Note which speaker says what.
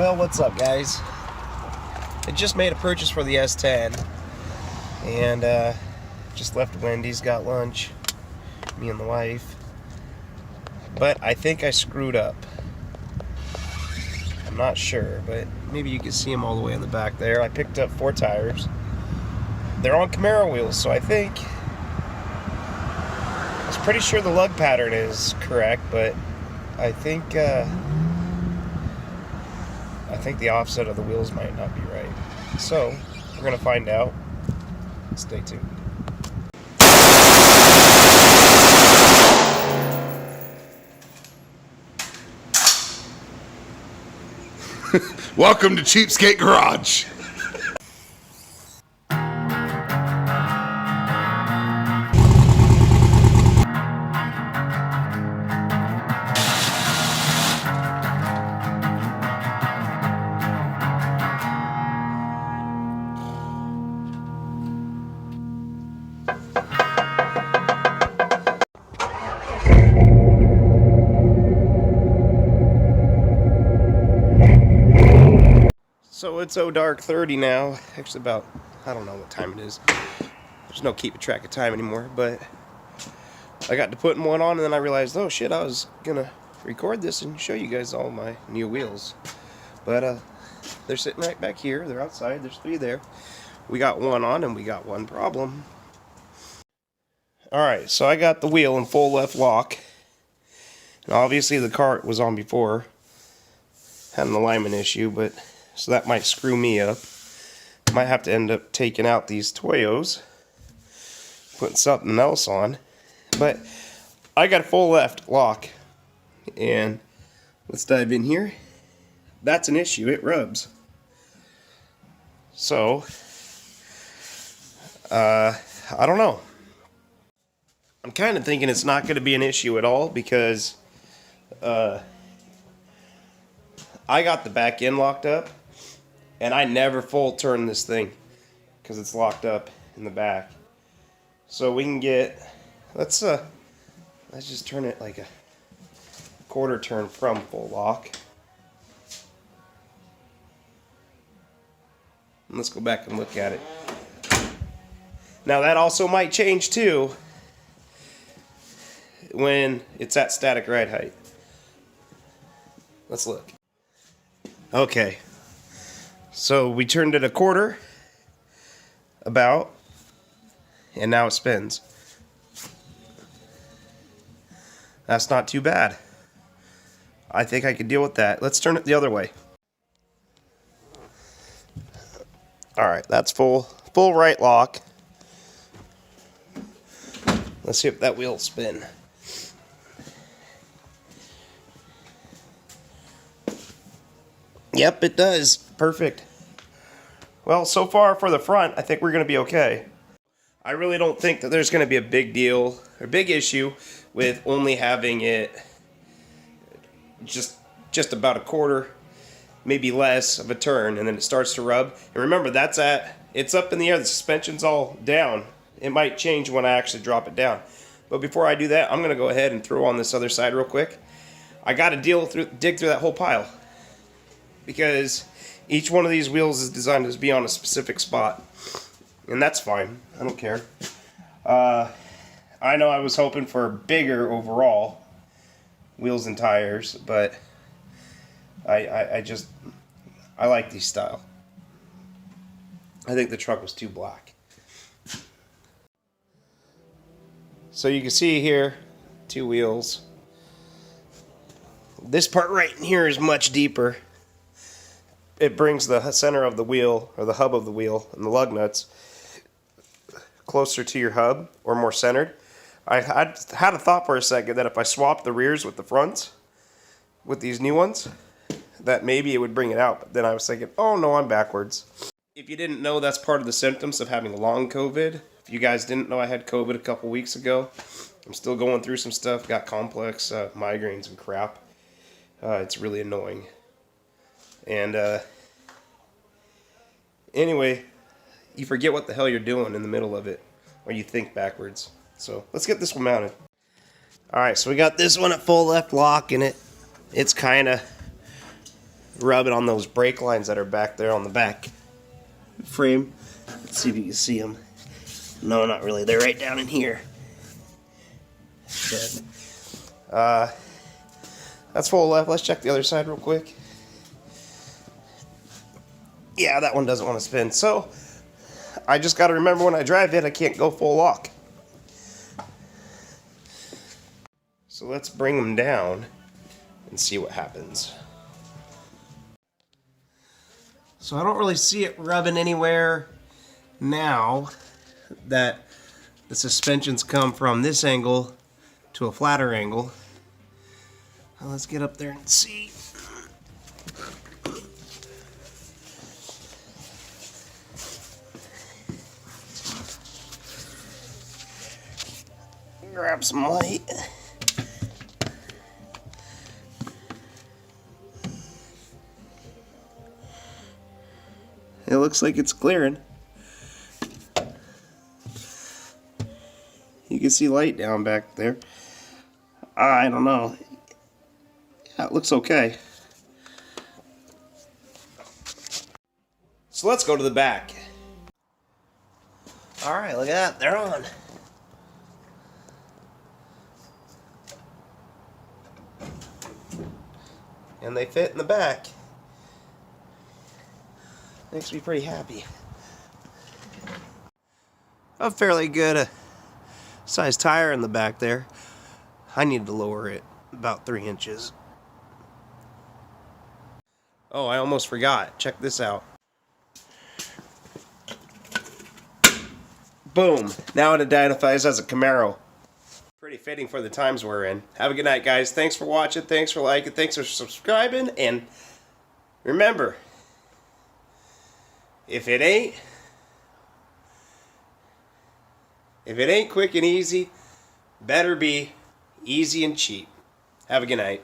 Speaker 1: Well, what's up, guys? I just made a purchase for the S10 and just left Wendy's, got lunch, me and the wife. But I think I screwed up. I'm not sure, but maybe you can see them all the way in the back there. I picked up 4 tires. They're on Camaro wheels, so I think I was pretty sure the lug pattern is correct, but I think the offset of the wheels might not be right. So, we're going to find out. Stay tuned.
Speaker 2: Welcome to Cheapskate Garage.
Speaker 1: So it's dark 30 now. Actually about, I don't know what time it is. There's no keeping track of time anymore, but I got to putting one on and then I realized, oh shit, I was gonna record this and show you guys all my new wheels. But they're sitting right back here. They're outside. There's 3 there. We got one on and we got one problem. Alright, so I got the wheel in full left lock. And obviously the cart was on before. Had an alignment issue, but so that might screw me up. Might have to end up taking out these Toyos, putting something else on. But I got a full left lock, and let's dive in here. That's an issue. It rubs. So I don't know. I'm kind of thinking it's not going to be an issue at all because I got the back end locked up. And I never full turn this thing because it's locked up in the back. So we can get, let's just turn it like a quarter turn from full lock. And let's go back and look at it. Now that also might change too when it's at static ride height. Let's look. Okay. So we turned it a quarter, about, and now it spins. That's not too bad. I think I could deal with that. Let's turn it the other way. Alright, that's full right lock. Let's see if that wheel will spin. Yep, it does. Perfect. Well, so far for the front, I think we're going to be okay. I really don't think that there's going to be a big deal or big issue with only having it just about a quarter, maybe less of a turn, and then it starts to rub. And remember, it's up in the air. The suspension's all down. It might change when I actually drop it down. But before I do that, I'm going to go ahead and throw on this other side real quick. I got to dig through that whole pile because each one of these wheels is designed to be on a specific spot. And that's fine. I don't care. I know I was hoping for bigger overall wheels and tires, but I like these style. I think the truck was too black. So you can see here, 2 wheels. This part right in here is much deeper. It brings the center of the wheel, or the hub of the wheel, and the lug nuts closer to your hub, or more centered. I had a thought for a second that if I swapped the rears with the fronts, with these new ones, that maybe it would bring it out. But then I was thinking, oh no, I'm backwards. If you didn't know, that's part of the symptoms of having long COVID. If you guys didn't know, I had COVID a couple weeks ago. I'm still going through some stuff, got complex migraines and crap. It's really annoying. And anyway, you forget what the hell you're doing in the middle of it, or you think backwards. So let's get this one mounted. Alright, so we got this one at full left lock, and it's kind of rub it on those brake lines that are back there on the back frame. Let's see if you can see them. No, not really. They're right down in here. Good. That's full left. Let's check the other side real quick. Yeah, that one doesn't want to spin. So, I just got to remember when I drive it, I can't go full lock. So let's bring them down and see what happens. So I don't really see it rubbing anywhere now that the suspension's come from this angle to a flatter angle. Now let's get up there and see. Grab some light. It looks like it's clearing. You can see light down back there. I don't know. Yeah, it looks okay. So let's go to the back. Alright, look at that. They're on. And they fit in the back. Makes me pretty happy. A fairly good size tire in the back there. I need to lower it about 3 inches. Oh, I almost forgot. Check this out. Boom. Now it identifies as a Camaro. Pretty fitting for the times we're in. Have a good night, guys. Thanks for watching. Thanks for liking. Thanks for subscribing. And remember, if it ain't quick and easy, better be easy and cheap. Have a good night.